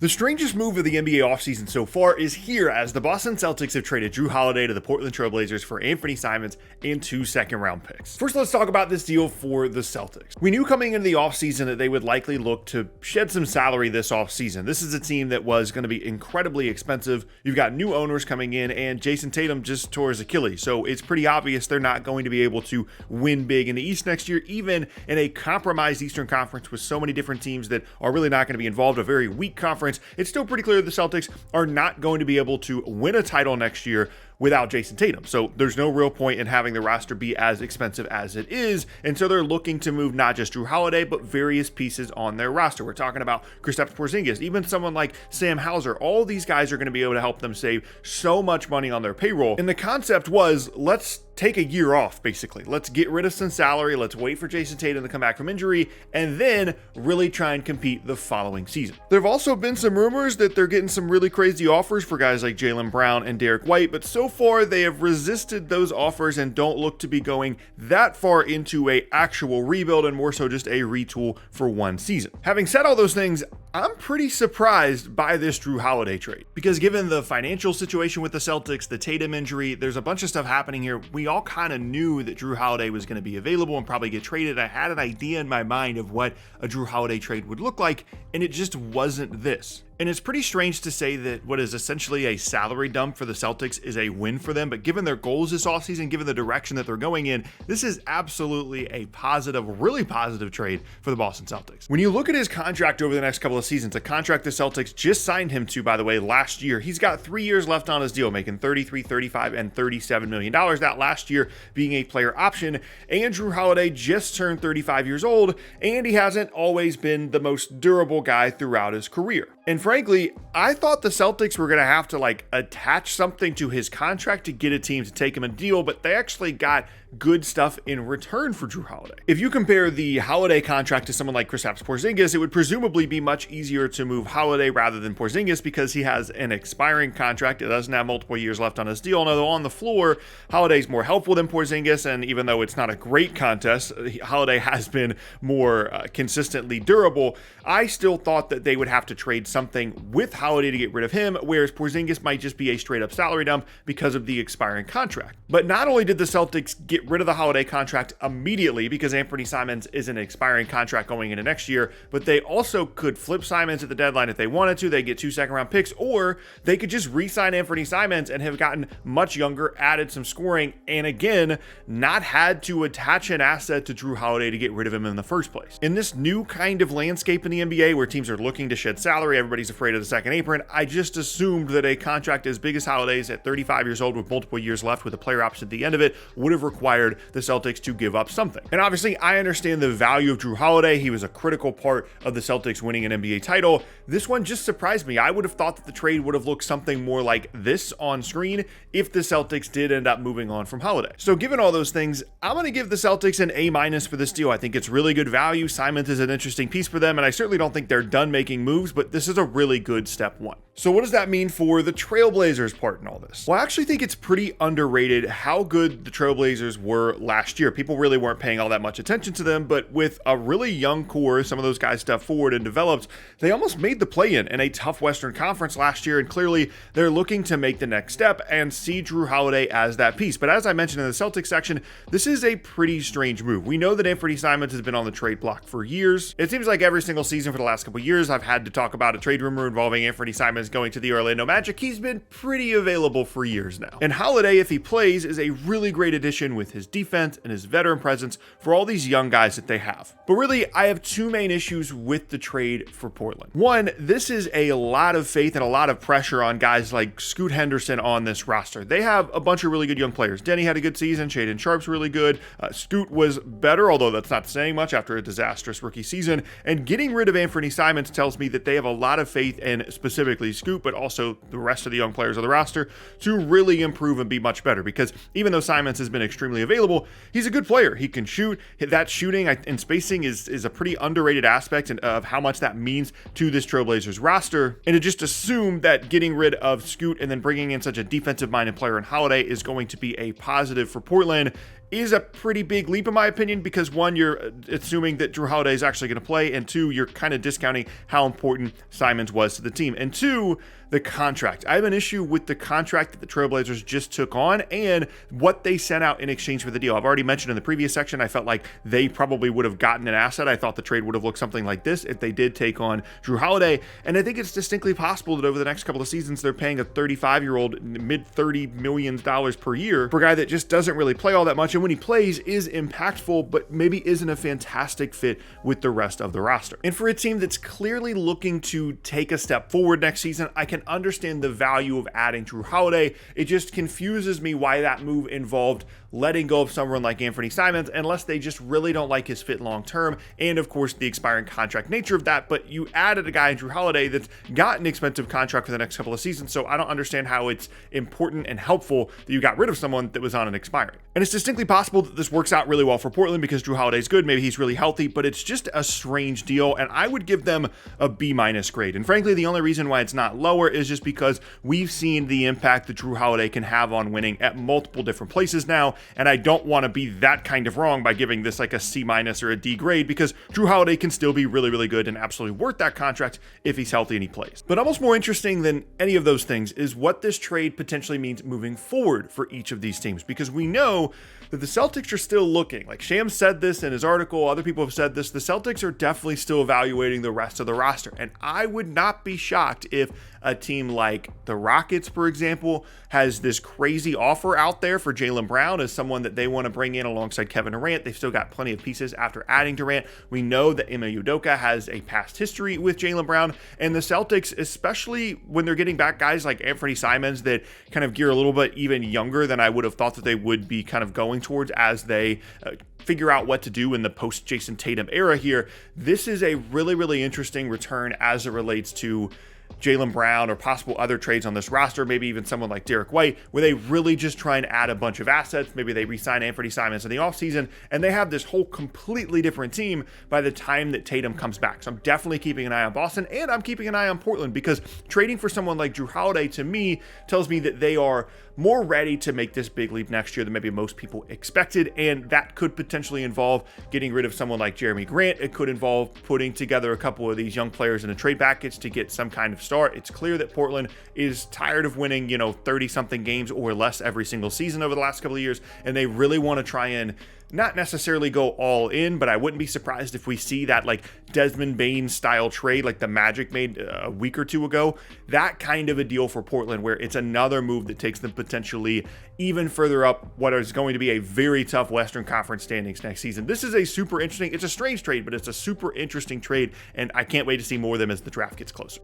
The strangest move of the NBA offseason so far is here, as the Boston Celtics have traded Jrue Holiday to the Portland Trailblazers for Anfernee Simons and 2 second-round picks. First, let's talk about this deal for the Celtics. We knew coming into the offseason that they would likely look to shed some salary this offseason. This is a team that was going to be incredibly expensive. You've got new owners coming in, and Jason Tatum just tore his Achilles, so it's pretty obvious they're not going to be able to win big in the East next year, even in a compromised Eastern Conference with so many different teams that are really not going to be involved, a very weak conference. It's still pretty clear the Celtics are not going to be able to win a title next year without Jason Tatum. So there's no real point in having the roster be as expensive as it is. And so they're looking to move not just Jrue Holiday, but various pieces on their roster. We're talking about Kristaps Porzingis, even someone like Sam Hauser. All these guys are going to be able to help them save so much money on their payroll. And the concept was, let's take a year off, basically. Let's get rid of some salary. Let's wait for Jason Tatum to come back from injury and then really try and compete the following season. There have also been some rumors that they're getting some really crazy offers for guys like Jaylen Brown and Derek White, but so far they have resisted those offers and don't look to be going that far into a actual rebuild, and more so just a retool for one season. Having said all those things, I'm pretty surprised by this Jrue Holiday trade, because given the financial situation with the Celtics, the Tatum injury, there's a bunch of stuff happening here. We all kind of knew that Jrue Holiday was going to be available and probably get traded. I had an idea in my mind of what a Jrue Holiday trade would look like, and it just wasn't this. And it's pretty strange to say that what is essentially a salary dump for the Celtics is a win for them, but given their goals this offseason, given the direction that they're going in, this is absolutely a positive, really positive trade for the Boston Celtics. When you look at his contract over the next couple of seasons, a contract the Celtics just signed him to, by the way, last year, he's got 3 years left on his deal, making $33, $35, and $37 million. That last year being a player option. And Jrue Holiday just turned 35 years old, and he hasn't always been the most durable guy throughout his career. And frankly, I thought the Celtics were going to have to attach something to his contract to get a team to take him a deal, but they actually got good stuff in return for Jrue Holiday. If you compare the Holiday contract to someone like Kristaps Porzingis, it would presumably be much easier to move Holiday rather than Porzingis because he has an expiring contract. It doesn't have multiple years left on his deal. And although on the floor, Holiday's more helpful than Porzingis, and even though it's not a great contest, Holiday has been more consistently durable, I still thought that they would have to trade something with Holiday to get rid of him, whereas Porzingis might just be a straight up salary dump because of the expiring contract. But not only did the Celtics get rid of the Holiday contract immediately because Anfernee Simons is an expiring contract going into next year, but they also could flip Simons at the deadline if they wanted to. They get 2 second-round picks, or they could just re-sign Anfernee Simons and have gotten much younger, added some scoring, and again, not had to attach an asset to Jrue Holiday to get rid of him in the first place. In this new kind of landscape in the NBA where teams are looking to shed salary, everybody's afraid of the second apron, I just assumed that a contract as big as Holiday's at 35 years old with multiple years left with a player option at the end of it would have required the Celtics to give up something. And obviously, I understand the value of Jrue Holiday. He was a critical part of the Celtics winning an NBA title. This one just surprised me. I would have thought that the trade would have looked something more like this on screen if the Celtics did end up moving on from Holiday. So given all those things, I'm going to give the Celtics an A- for this deal. I think it's really good value. Simons is an interesting piece for them, and I certainly don't think they're done making moves, but this is a really good step one. So what does that mean for the Trailblazers part in all this? Well, I actually think it's pretty underrated how good the Trailblazers were last year. People really weren't paying all that much attention to them, but with a really young core, some of those guys stepped forward and developed, they almost made the play-in in a tough Western Conference last year, and clearly they're looking to make the next step and see Jrue Holiday as that piece. But as I mentioned in the Celtics section, this is a pretty strange move. We know that Anfernee Simons has been on the trade block for years. It seems like every single season for the last couple of years, I've had to talk about a trade rumor involving Anfernee Simons going to the Orlando Magic. He's been pretty available for years now. And Holiday, if he plays, is a really great addition with his defense and his veteran presence for all these young guys that they have. But really, I have 2 main issues with the trade for Portland. One, this is a lot of faith and a lot of pressure on guys like Scoot Henderson on this roster. They have a bunch of really good young players. Denny had a good season. Shaedon Sharpe's really good. Scoot was better, although that's not saying much after a disastrous rookie season. And getting rid of Anfernee Simons tells me that they have a lot of faith in specifically Scoot, but also the rest of the young players on the roster to really improve and be much better. Because even though Simons has been extremely available, he's a good player. He can shoot. That shooting and spacing is a pretty underrated aspect of how much that means to this Trailblazers roster. And to just assume that getting rid of Scoot and then bringing in such a defensive-minded player in Holiday is going to be a positive for Portland is a pretty big leap in my opinion, because one, you're assuming that Jrue Holiday is actually going to play, and two, you're kind of discounting how important Simons was to the team, and two, the contract. I have an issue with the contract that the Trailblazers just took on and what they sent out in exchange for the deal. I've already mentioned in the previous section, I felt like they probably would have gotten an asset. I thought the trade would have looked something like this if they did take on Jrue Holiday, and I think it's distinctly possible that over the next couple of seasons, they're paying a 35-year-old mid-$30 million per year for a guy that just doesn't really play all that much, and when he plays is impactful, but maybe isn't a fantastic fit with the rest of the roster. And for a team that's clearly looking to take a step forward next season, I can understand the value of adding Jrue Holiday. It just confuses me why that move involved letting go of someone like Anfernee Simons, unless they just really don't like his fit long term, and of course the expiring contract nature of that. But you added a guy in Jrue Holiday that's got an expensive contract for the next couple of seasons, so I don't understand how it's important and helpful that you got rid of someone that was on an expiring. And it's distinctly possible that this works out really well for Portland because Jrue Holiday's good, maybe he's really healthy, but it's just a strange deal, and I would give them a B- grade. And frankly, the only reason why it's not lower is just because we've seen the impact that Jrue Holiday can have on winning at multiple different places now, and I don't want to be that kind of wrong by giving this like a C- or a D grade, because Jrue Holiday can still be really, really good and absolutely worth that contract if he's healthy and he plays. But almost more interesting than any of those things is what this trade potentially means moving forward for each of these teams, because we know that the Celtics are still looking. Like Shams said this in his article, other people have said this, the Celtics are definitely still evaluating the rest of the roster, and I would not be shocked if a team like the Rockets, for example, has this crazy offer out there for Jaylen Brown as someone that they want to bring in alongside Kevin Durant. They've still got plenty of pieces after adding Durant. We know that Ime Udoka has a past history with Jaylen Brown, and the Celtics, especially when they're getting back guys like Anfernee Simons that kind of gear a little bit even younger than I would have thought that they would be kind of going towards as they figure out what to do in the post Jason Tatum era here. This is a really, really interesting return as it relates to Jaylen Brown or possible other trades on this roster, maybe even someone like Derek White, where they really just try and add a bunch of assets. Maybe they re-sign Anfernee Simons in the offseason, and they have this whole completely different team by the time that Tatum comes back. So I'm definitely keeping an eye on Boston, and I'm keeping an eye on Portland, because trading for someone like Jrue Holiday, to me, tells me that they are more ready to make this big leap next year than maybe most people expected, and that could potentially involve getting rid of someone like Jeremy Grant. It could involve putting together a couple of these young players in a trade package to get some kind of start. It's clear that Portland is tired of winning, 30-something games or less every single season over the last couple of years, and they really want to try and not necessarily go all in, but I wouldn't be surprised if we see that like Desmond Bane style trade like the Magic made a week or two ago. That kind of a deal for Portland, where it's another move that takes them potentially even further up what is going to be a very tough Western Conference standings next season. This is a super interesting, it's a strange trade, but it's a super interesting trade, and I can't wait to see more of them as the draft gets closer.